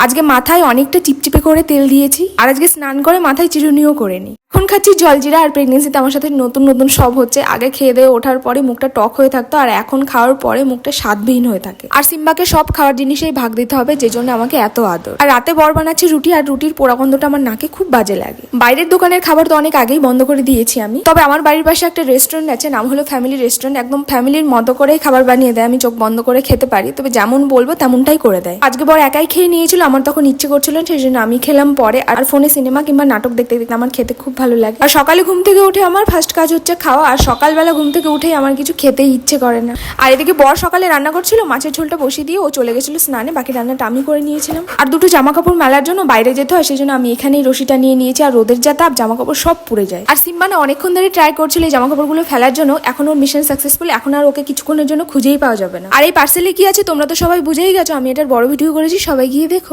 আজকে মাথায় অনেকটা চিপচিপে করে তেল দিয়েছি, আর আজকে স্নান করে মাথায় চিরুনিও করে নি। এখন খাচ্ছি জলজিরা। আর প্রেগনেন্সিতে আমার সাথে নতুন নতুন সব হচ্ছে। আগে খেয়ে দিয়ে ওঠার পরে মুখটা টক হয়ে থাকতো, আর এখন খাওয়ার পরে মুখটা স্বাদবিহীন হয়ে থাকে। আর সিম্বাকে সব খাওয়ার জিনিসেই ভাগ দিতে হবে, যে জন্য আমাকে এত আদর। আর রাতে বর বানাচ্ছি রুটি, আর রুটির পোড়া গন্ধটা আমার নাকে খুব বাজে লাগে। বাইরের দোকানের খাবার তো অনেক আগেই বন্ধ করে দিয়েছি আমি। তবে আমার বাড়ির পাশে একটা রেস্টুরেন্ট আছে, নাম হলো ফ্যামিলি রেস্টুরেন্ট। একদম ফ্যামিলির মতো করেই খাবার বানিয়ে দেয়, আমি চোখ বন্ধ করে খেতে পারি, তবে যেমন বলবো তেমনটাই করে দেয়। আজকে বর একাই খেয়ে নিয়েছিল, আমার তখন ইচ্ছে করছিল, সেই জন্য আমি খেলাম পরে। আর ফোনে সিনেমা কিংবা নাটক দেখতে দেখতে আমার খেতে খুব ভালো লাগে। আর সকালে ঘুম থেকে উঠে আমার ফার্স্ট কাজ হচ্ছে খাওয়া, আর সকালবেলা ঘুম থেকে উঠেই আমার কিছু খেতেই ইচ্ছে করে না। আর এদিকে বর সকালে রান্না করছিল, মাছের ঝোলটা বসিয়ে দিয়ে ও চলে গেছিল স্নানে, বাকি রান্নাটা আমি করে নিয়েছিলাম। আর দুটো জামা কাপড় মেলার জন্য বাইরে যেতে হয়, সেই জন্য আমি এখানেই রশিটা নিয়ে নিয়েছি। আর রোদের যা তাপ, জামা কাপড় সব পুড়ে যায়। আর সিম্বা না অনেকক্ষণ ধরে ট্রাই করছিল এই জামা কাপড়গুলো ফেলার জন্য, এখন ওর মিশন সাকসেসফুল। এখন আর ওকে কিছুক্ষণের জন্য খুঁজেই পাওয়া যাবে না। আর এই পার্সেলে কি আছে তোমরা তো সবাই বুঝেই গেছো, আমি এটার বড় ভিডিও করেছি, সবাই গিয়ে দেখো।